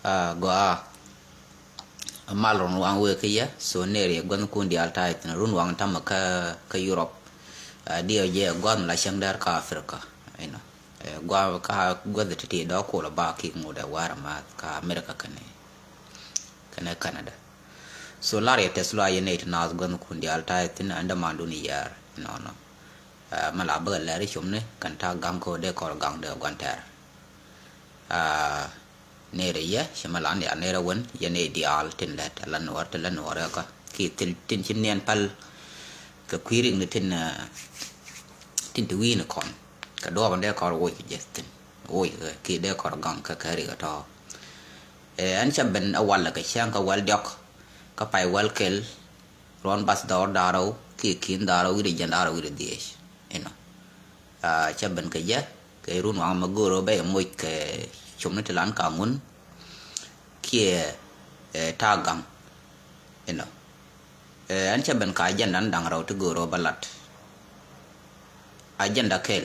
Gua mal ron wang we kia so neri gwan kun di alta itin run wang tam ka Europe dia je gwan la shang dar ka Afrika ina gwa ka gwa da titi da ko la ba ki mu da war ma ka America kane Canada so lari tesla ye ne na gwan kun di alta itin anda manduni yar no mala ba la ri shumne kan ta gam ko de ko gang de gwan ter nere ya shamalan ya nere won ya ne dial tin let lan war ka ki tin chin nen pal ka quiring ni tin tu wi na kon ka do ban de ko wo ki jestin wo ki de ko gang ka ri ga to an chaben awal ka shang ka wal dok ka pai wal kel ron bas daro ki kin daro wi de jandaro wi de diesh eno chaben ka ya ke run wa ma goro be mo ke chum ne lan ka mun kia ta gang eno an chaben ka jan nan dang raw to goro balat agenda kel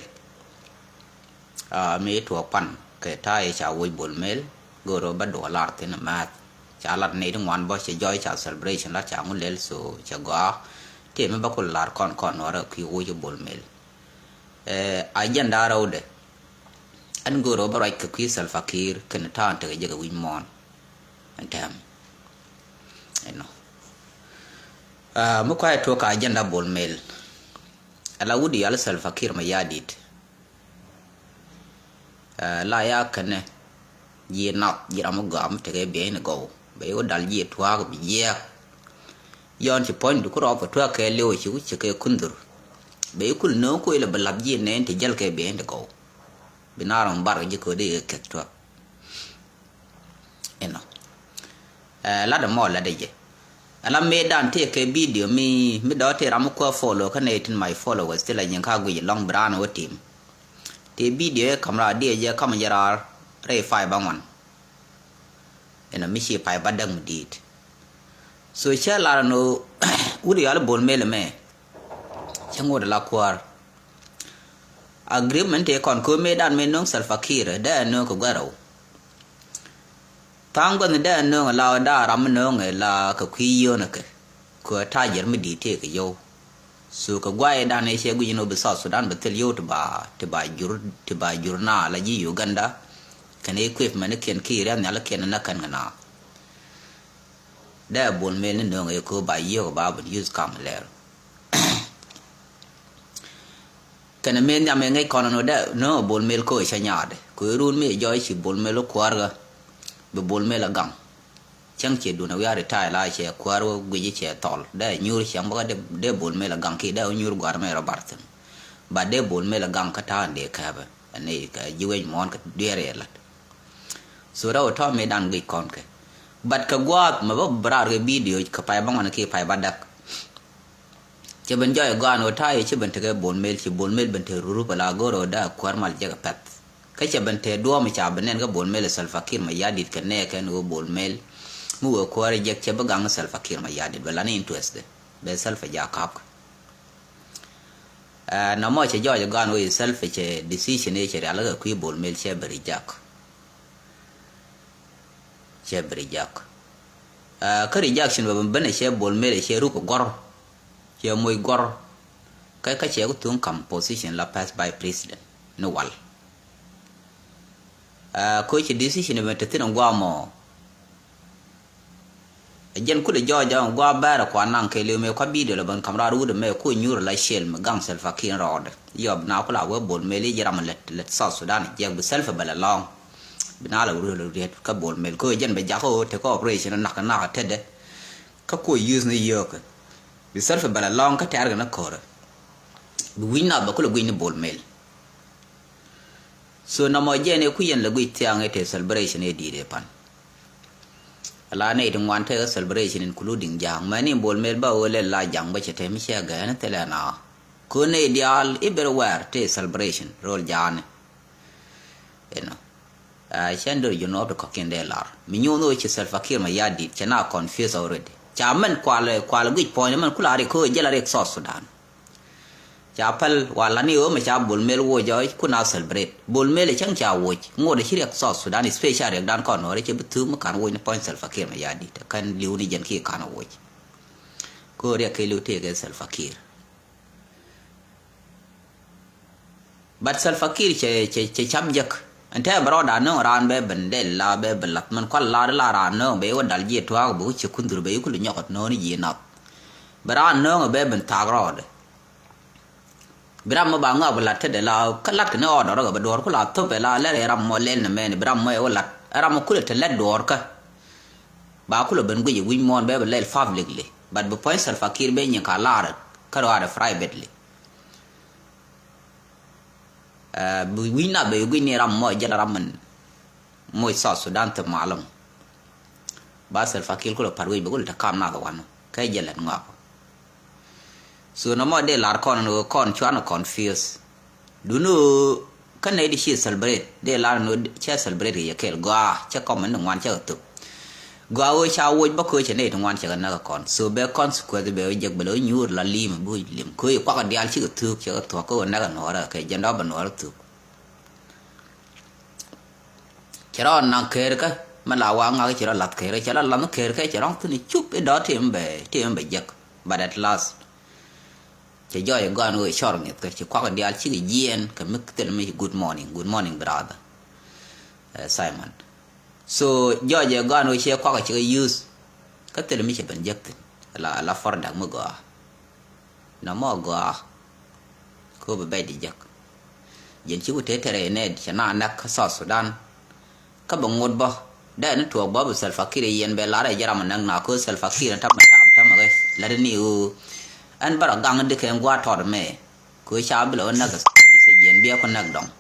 me to pan ke ta e cha wo bol mel goro ba do lar tin ma cha lat ne ding wan bo che joy cha celebration la cha mun lel so cha ga te me ba ko lar kon wara ki wo bol mel agenda raw de an goro ba right ki Salva Kiir ken ta ante ga win mon antam eno mo kwa to ka agenda bol mel ala wudi ala Salva Kiir ma yadit la ya kane ye nak yiram gam te ga be ne go be o dal ye twa go ye yon ci point du ko ro to ka lewo ci ke kundur be kul no ko ile balab ye ne te jal ke be ne go binaram bar ji ko de ke to eno la da mo la de je ala me dan te ke video mi do te ram ko follow ka ne tin my followers te la nyin ka gu long brand o team te video kamera de je kam jarar re fai bangwan eno mi shi pai badang dit so cha la no uri al bol mele me chango de la kwar agreement e kon ko me dan me non Salva Kiir da no ko garo tango ne da no la da ram no la ka kwiyo na ke ko ta yer mi di te ke yo so ko gwae da ne she guji no be South Sudan betel yo to ba jur na la ji Uganda kane equipment ken Kiir na la ken na kan na da bol me ne no ko ba yo ba bu use kam ler kana men ya men ngai kono no da no bol mel ko cha nyaade ko run me joy chi bol mel ko arga be bol mel gang chang che du na ya reta la che ko aro gwi che tol da nyur chang ba de bol mel gang ki da nyur gwar me robarten ba de bol mel gang ka ta de ka ba ne ka jiwe mon ka dere la so ra to me dan gwi kon ke bat ka gwa ma ba brar ge video ka pai bang na ki pai badak che ben joy gano tai che ben te bol mel che bol mel ben te ruru bala goro da kwar mal jaga pat ka che ben te do mi cha benen ga bol mel Salva Kiir ma yadit ka ne ka no bol mel mu ko kwar jek che bagang Salva Kiir ma yadit bala ne interest be Salva ja kap na mo che joy gano i Salva che decision e che ala ga ku bol mel che beri jak ka rejection ba ben che bol mel che ru ko gor ya moy gor ka che ko tun kam position la pass by president no wal ko che decision be tetin ngwa mo jen ku de joja ngwa bara ko nan ke le me ko bi de la ban kamra ru de me ko nyur la shel me gang Salva Kiir rod yob na ko la we bol me li jaram let South Sudan je bu self bala long bina la ru le ka bol me ko jen be ja ko te ko operation na tede ka ko use ni yok bi self bala long ka tar na ko bi winna ba ko le gwini bol mel so na mo je ne ku yen le gwi tiang e te celebration e di de pan ala ne dum wan te celebration including jang mani bol mel ba wole la jang ba che te mi che ga na te la na ko ne ideal everywhere te celebration rol jane eno chendo you know the cooking de lar mi nyono che Salva Kiir ma yadi che na confuse already chaman kwale gwi point man kula re ko jela re South Sudan cha pal wala ni o ma cha bol mel wo joy kuna celebrate bol mel chang cha wo ngode shiryak South Sudan special yak dan kon ore che butu ma kan wo ni point Salva Kiir ma yadi kan liu ni jen ki kan wo ko re ke lu te ke Salva Kiir bat Salva Kiir che cham jak ante bro da no ran be bende la be belat man ko la ran no be wo dal je twa bu che kundur be ku nyokot no ni je na bran no be ben tagrod Bram ba nga bala te de la kalat ne o do ga dor ko la to be la le ram mo len ne men Bram mo o lat ram ko te le dor ka ba ko ben guji wi mon be le favligli bad bu point Salva Kiir be nyin ka lar ka ro ara privately bu wi na be wi ni ram mo je ram man mo South Sudan te malum ba Salva Kiir ko par wi be ko ta kam na ga wan kay je len ngako so no more de lar kon no kon chuan confuse du no kan ne di shi celebrate de lar no che celebrate ye kel gwa che kom man ngwan che tu gwa wo cha wo ba ko che ne ngwan che na kon so be consequence be je be lo nyur la lim bu lim ko kwa ka dial chi tu che to ko na ga no ra ke je ndo ba no tu chero na ker ka ma la wa nga chero lat ker chero la no ker ka chero tu ni chup e do tembe je but at last che joy gan we shor nget ke kwa ka dial chi yen ke mek tel me good morning brother Simon so joy gan we che kwa ka chi use ka tel me che ben jek la for da mo go na mo go ko be di jak yen chi ku te tere ne chana nak South Sudan ka ba ngod ba da na to ba Salva Kiir yen be la ra jaram nang na ko Salva Kiir ta ma ga la ni u an bara gang de ken gwa tor me ko cha blo na ga se yen bia ko nak dong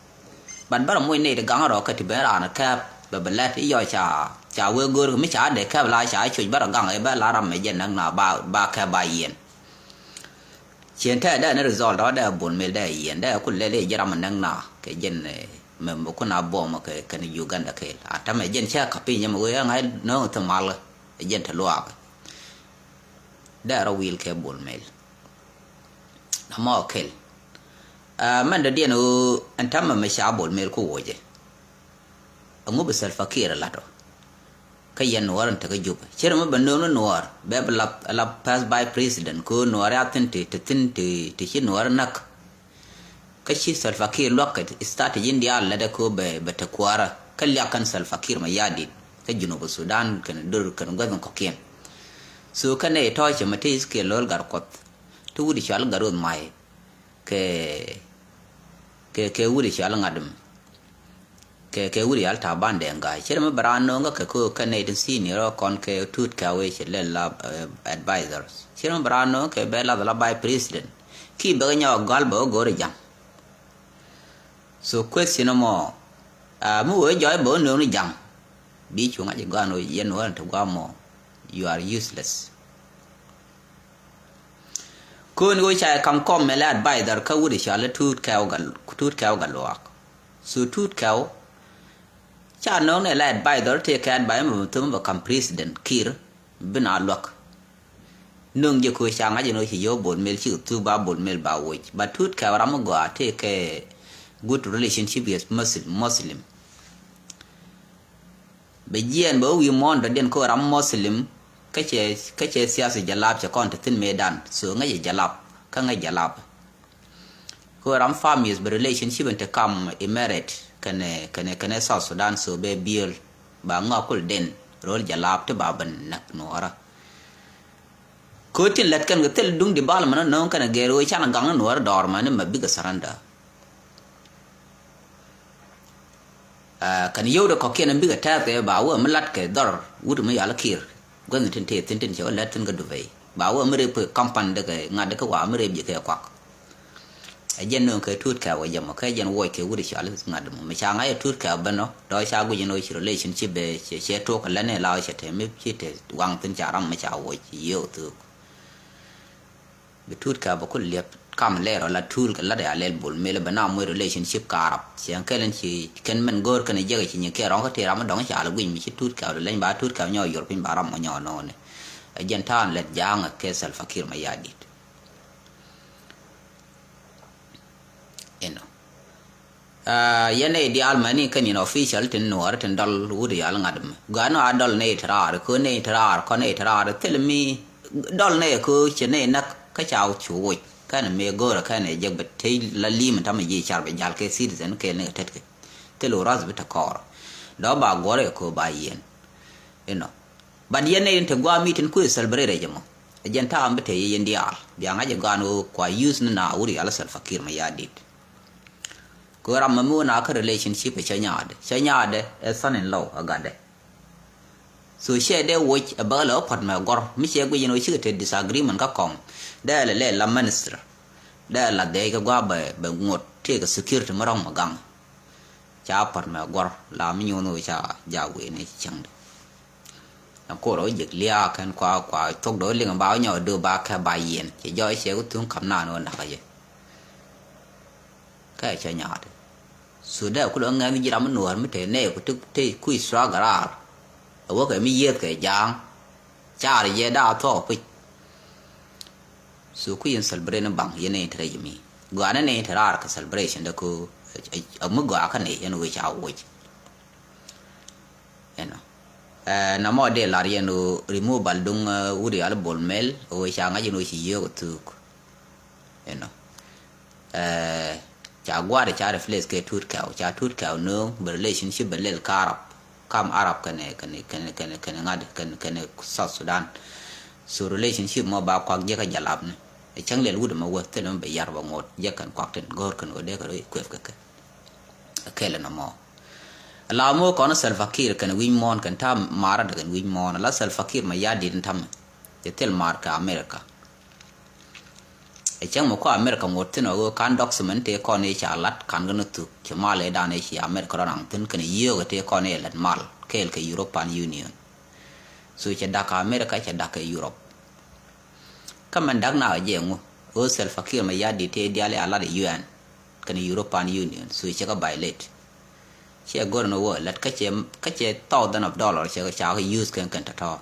ban bara moy ne de gang ro ka ti bera na ka ba bala ti yo cha we gor mi cha de ka la cha chu bara gang e ba la ram me yen nang na ba ka ba yen chen ta da na result da bon me da yen da ku le jaram nang na ke yen me mo ko na bo ma ke kan Uganda ke ata me yen cha ka pi nyam we ngai no to mal yen ta lo da ra wil ke bon me mo kel man da dien o antama me sha bol mel ko woje angu be Salva Kiir la do kayen noran ta ga jub chere mo ban no noar be la pass by president ko noar atente te shi noar nak ka shi Salva Kiir lokat start india la da ko be ta kwara kalya kan Salva Kiir ma yadi ka Junuba Sudan kan dur kan gazan ko ken so kane to che mate iske lol gar kot tu wudi shal garod mai ke wudi shal ngadum ke wudi al ta bande nga chere me brano nga ko kane din senior kon ke tut ka we chele la advisors chere me brano ke bela la by president ki be nya galbo gore jam so question mo mu we joy bo no ni jam bi chu nga je gano yen wan to gamo you are useless kun go cha kam kom me la advisor ka wudi shala tut ka gal wak so tut ka cha no ne la advisor te ka advisor mo tum ba kam president Kiir bin alok nung je ko cha nga je no hi yo bol mel chi tu ba bol mel ba wo ba tut ka ram go te ke good relationship with muslim be jien bo wi mon da den ko ram muslim kace siyasa jalab cha kon tin medan so nga jalab ka nga jalab ko ram families be relationship inte kam emirate kane South Sudan so be bill ba nga kul den rol jalab te baban nak nora ko tin lat kan tel dung di bal man non kana gero cha na gang nora dor man ma biga saranda kan yoda ko ken biga ta te ba wa malat ke dor wud me yala Kiir gwan tin che la tin ga dubai ba wa mere pe kampan de nga de ko wa mere je ke kwak a jen no ke tut ka wa jam ka jen wo ke wuri sha nga de me cha nga ya tut ka bano do sha gu jeno shi relationship be che to ka la ne la che te me chi te wang tin cha ram me cha wo yo tu be tut ka ba ko le kam le ro la tul ka la de alel bol me le bana mo relationship ka arab chen kelen chi ken men gor kan je chi ne ke ron ka te ram dong cha la gu mi chi tut ka le ba tut ka nyo yor pin ba ram mo nyo no ne a jen tan let jang ke Salva Kiir ma yadit yene di almani kan in official tin nuar tin dal wudi al ngadam gano adol ne trar ko ne trar ko ne trar telmi dol ne ko chene nak ka chaw chuwi kan me gora kan e jeg betay la lim tam yi char be jal ke citizen ke ne tet ke telo raz bita kor do ba gore ko ba yen bad yene te gwa mitin ku celebrate jamo jenta ambete yen dial bianga je gano kwa use na wudi al sal fakir ma yadit ko ram mu na ka relationship chanyade a son in law agade so she de watch a bala pat ma gor mi che go yino chi te disagreement ka kom da le la minister da la de ga gwa be ngot te ga security marang magang cha pat ma gor la mi nyono cha ja we ne chang na ko ro yek lia kan kwa tok do ling ba nyo do ba ka ba yen che jo che ko tung kam na no na ka ye ka chanyade sudah aku orang ngambil jiran menuar mete ne aku tu kui stragarar awak kami yet ke jang cari je dah tu pun so kui yang celebration bang ye ne terai mi gua ne terar ke celebration dah ku amu gua kan ne yang we cau we nama de lari yang remove baldung uri al bolmel we cang aja nu si yo tu cha gware cha reflex ke tut ka no relationship belel karab kam arab kane ngad South Sudan so relationship mo ba kwa je ka jalab ne e chang le wud ma wo telem be yar ba ngot je kan kwa ten gor kan ode ka kwef ka kele no mo la mo kono sel fakir kan wi mon kan tam mara daga wi mon la sel fakir ma ya din tam te tel marka America e chang mo ko America ngotin o kan document te ko ne cha lat kan gnu tu ke male da ne chi America ran tin kan yo te ko ne lat mal kel ke European Union so che da ka America che da ka Europe kaman dak na je ngo o sel fakir ma ya di te diale ala de UN kan European Union so che ka violate che gor no wo lat ka che $1,000 che ka use kan ta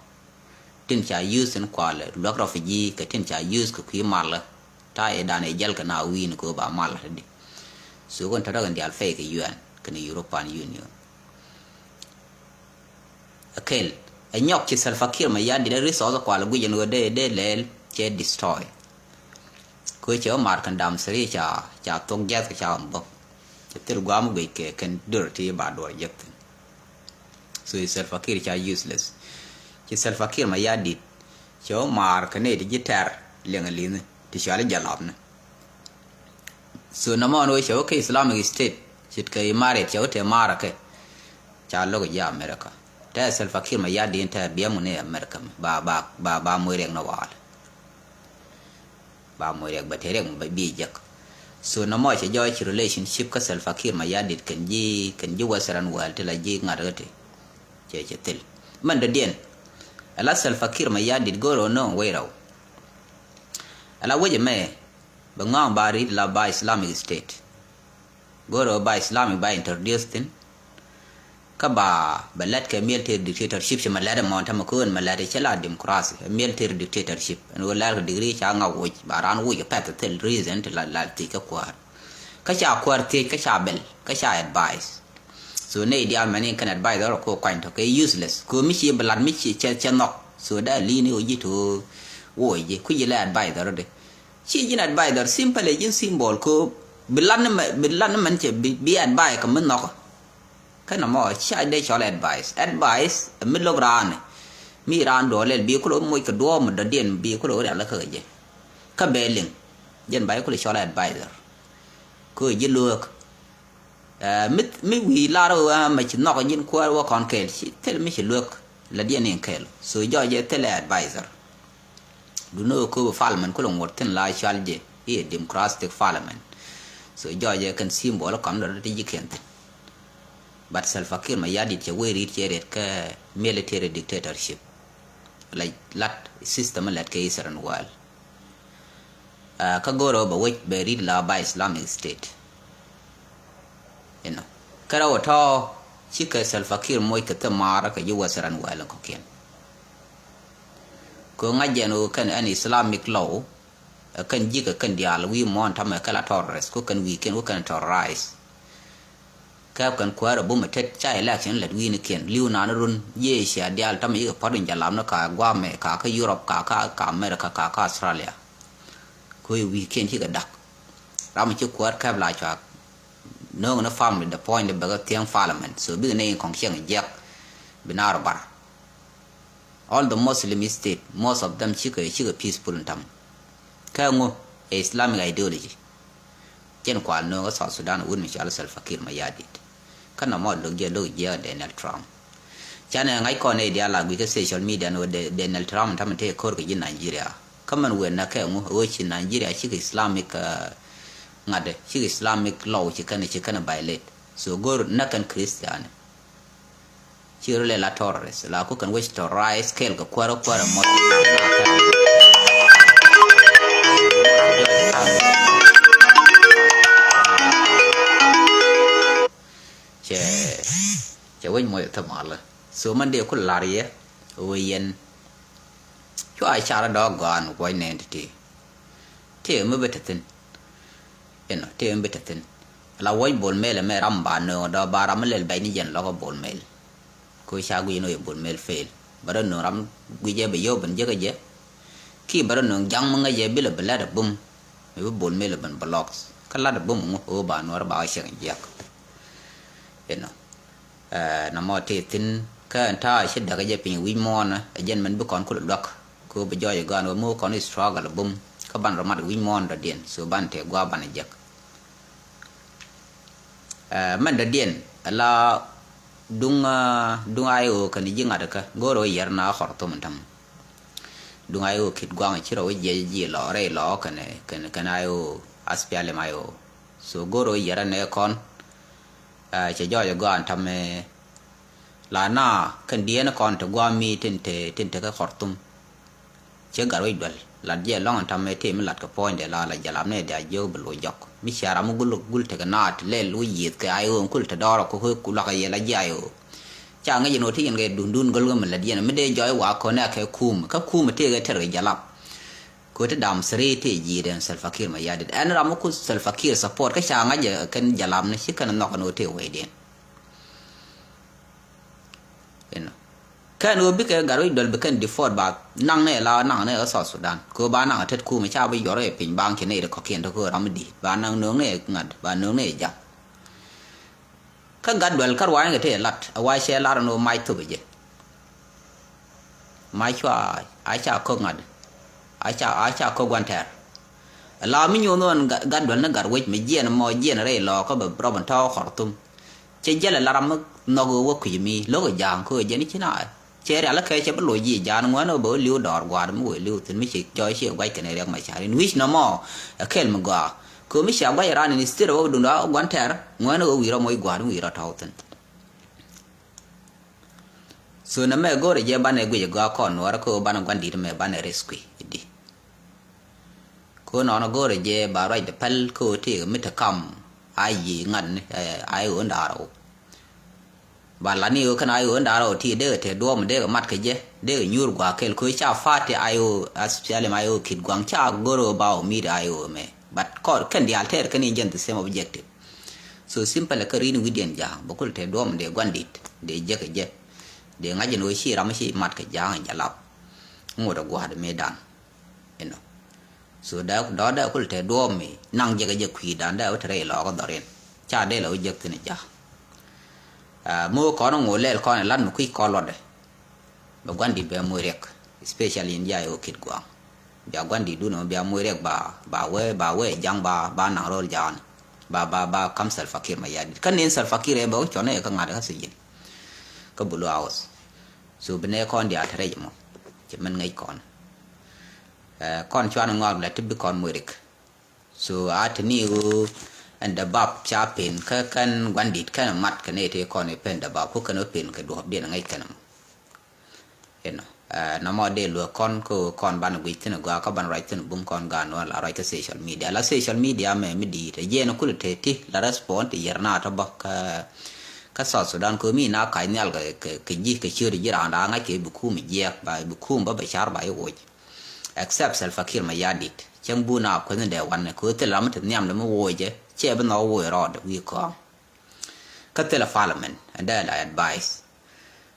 tin cha use en kwale lok refugee ka tin cha use ko ki mal ta e dane jel kana win ko ba mal hadi so gon tada gandi al fake UN kana European Union akel anyok ci sal fakir ma yandi de resource ko ala gujen de lel che destroy ko che o mar kan dam sri cha tok jet cha mbo che tel guam be ke kan dirty ba do yek so sal fakir cha useless ci sal fakir ma yadi che o mar kan ne digital lengalin ti shale jalabne so namo no che okay Islamic State chit kai mare che o te mara ke cha lo ya America ta sal fakir ma yadi enta biamu ne America ba mo rek no wal ba mo rek ba terek ba bi jak so namo che joy chi relationship ka sal fakir ma yadi kan ji wasaran wal te la ji ngarate che tel man da den ala sal fakir ma yadi goro no way raw ala waje me bangang bari la ba Islamic State goro ba Islamic ba introduced in ka ba balat ka military dictatorship che malada monta makon malada chala democracy military dictatorship and wala degree cha nga wo baran wo pat tel reason to la ti ka kwar ka cha kwar te ka cha bel ka cha advice so ne dia mani kan advice ko kwain to ka useless ko mi chi balat mi chi che nok so da li ni o yitu wo ye ku yela advisor de chi jin advisor simple jin symbol ko bilan man che bi advice ka man nok kana mo cha de cho advice mi logran mi ran do le bi ko mo ko do mo da den bi ko da la ka je ka beling jen bai ko cho advisor ko ji luk mi wi la ro ma chi nok jin ko wa kon kel chi tel mi chi luk la den en kel so jo je tel advisor du no ko parliament ko ngor ten la chalje e democratic parliament so joje kan symbol kan do ti jikente but self fakir ma yadi che we rit che ret ka military dictatorship like lat system lat ke isaran wal ka goro ba we be rit la ba Islamic State kara wato chika self fakir moy ka tamara ka yuwa saran wal ko ken ko ngajeno kan an Islamic law kan jika kan dial wi mon tam kala terrorist ko kan weekend ko kan terrorize các con qua rồi bố mà chết chạy lại chuyện là duy này kiện lưu nào nó run ye xia dia tam ý phát triển giả làm nó cả qua mẹ cả cái Europe cả America cả Australia coi weekend chỉ cái đặc ra một chút qua các lại cho nó farm the point để bắt tiếng parliament so bây giờ này còn xem jack benar bar all the Muslim state most of them chỉ cái peaceful tam cái ngô Islamic ideology trên quả nó có South Sudan uốn mình cho Salva Kiir mà ya dit kan na mo lo ge Donald Trump chana ngai ko ne dia la bi social media no Donald Trump tam te kor ke Nigeria kaman we na ka mu o chi Nigeria chi Islamic ngade chi Islamic law chi kan violate so gor na kan Christian chi rele la terrorist la ko kan wish to rise scale ko kwara mo che wai mo ta mala so man de ko lariye wen cho ai cha da gan ko ne te me betatin eno te me betatin la wai bol mel me ramba no da bara mel bay ni jen lo ko bol mel ko cha gu no bol mel fail bara no ram gu je be yo ban je ga je ki bara no jang ma nga je bi la bala da bum me bol mel ban blocks kala da bum o ba no ba sha je eno na mo te tin ka ta shi daga je pin wi mon jen man bu kon ko lok ko be joy ga no mo kon struggle bum ka ban ramat wi mon da den so ban te gwa ban je man da den la dunga ayo kan jinga da ka goro yer na khorto man tam dunga ayo kit gwa chi ro je ji lo re lo kan ayo aspiale mayo so goro yer ne kon che jo go an tame la na kan die na kon to gwa mi tinte ka khortum che garoi dwal la je long an tame te mi lat ka point de la jalam ne da jo blo jok mi shara mu gul te ka nat le lu yit ka ayo kul te doro ko ku la ka ye la jayo cha nga yino ti nge dun gol gam la die na me de jo wa ko na ka kum te ga ter jalap ko te dam sri te ji den Salva Kiir ma yadid an ramu ku Salva Kiir support ka cha nga je kan jalam ne shi kan no ko no te we den eno kan obi ka garoi dol be kan default ba nang ne South Sudan ko ba nang tet ku ma cha ba yore pin bang ke ne de ko ken to ko ramdi ba nang no ne ngad ba no ne ja kan gad dol kar wa nga te lat wa she lar no mai to be je mai chwa a cha ko ngad acha ko gwanter la mi nyo non gadwal na garwej me jien mo jien re lo ko be proban to khortum che jela la ram no go wo ku mi lo go jang ko je ni china che ra la ke che lo ji jan ngo no bo liu dor gwa mo liu tin mi chi choi chi gwai ke ne rek ma cha rin wish no mo kel mo ga ko mi sha gwai ran ni stir wo dun da gwanter ngo no wi ro mo gwa wi ro tawten so na me go re je bane gwe ga kon war ko bana gwandi me bane rescue di ko no go re je ba rai de pal ko ti mi ta kam ai ngan ai on daro ba la ni kan ai on daro ti de te do me de mat ke je de nyur gwa kel ko cha fati ayo aspiale mayo kid gwang cha goro ba mi da ayo me but ko kan di alter kan jen the same objective so simple ka rin widien ja bokul te do me de gwandit de je ke je de ngaje no shi ram shi mat ke jang jalap ngoda gwa de medan eno so da kul te do me nang je kwi dan da tre lo ko doren cha de lo je tin ja mo ko no ngole ko lan no kwi ko lo de ba gwandi be mo rek especially india yo kit gwa ja gwandi du no be mo rek ba we jang ba na ro jan ba kam Salva Kiir ma yadi kan nen Salva Kiir e ba ko ne ka ngada ka sijin ka bulu house so bene kon dia tere mo che man ngai kon chwan ngor la tibbi kon murik so atni u and the bab chapin ka kan gwandit kan mat kan ete kon e pen da bab ko kan open ka do bien ngai kanam eno na mo de lo kon ko kon ban wi tin ga ka ban right tin bum kon ga no la right social media me mi di te je no kul te ti la respond yerna to bak ka South Sudan ko mi na kai nyal ke ji ke chiri jira anda nga ke buku mi je ba buku ba char ba yo except Salva Kiir ma yadit chambu na ko ne de wan ko te lam te nyam le mo woje che ba no wo ro de wi ko ka tela parliament and then I advise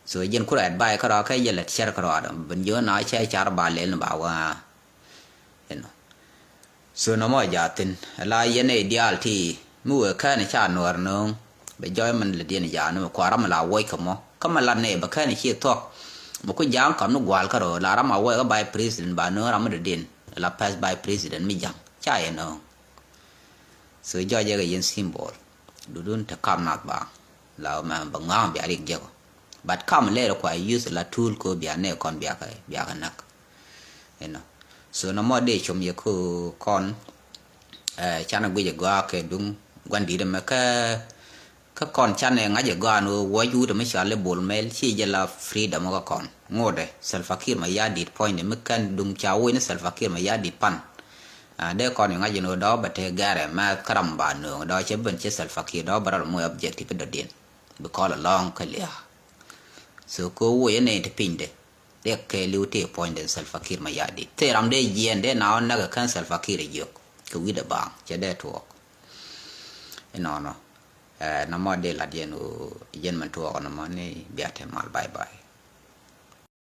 so yen kura advise ka ra ka yela share ka ra ban yo na che char ba le ba wa so no mo jatin la yen ideal ti mu ka ne cha nor no be joy man le dien ja no ko ram la woi ka mo kama la ne ba ka ne chi tok mo ko jang kam no gwal ka ro la ram woi ka by president ba no ram de din la pass by president mi jang cha ye no so joy je ga yen symbol dudun ta kam na ba la ma ba ngam bi ari je ko but kam le ko use la tool ko bi ane kon bi ka nak so no mo de chom ye ko kon chana gwe je ga ke dung gwandi de ma ka kon chane nga je ga no wo yu de ma sha le bol mel chi je la freedom ko kon ngode selfakir ma ya dit point de kan dung cha wo ne selfakir ma ya dit pan de kon nga je no do ba te gare ma karam ba no do che ben che selfakir do bara mo objective de din be call along ka lia so ko wo ye ne te pinde de ke lu te point de selfakir ma ya dit te ram de yen de na on na ka selfakir je ko wi de ba che de to no no na mo de la dien o yen man to no mo ne biate mal bye bye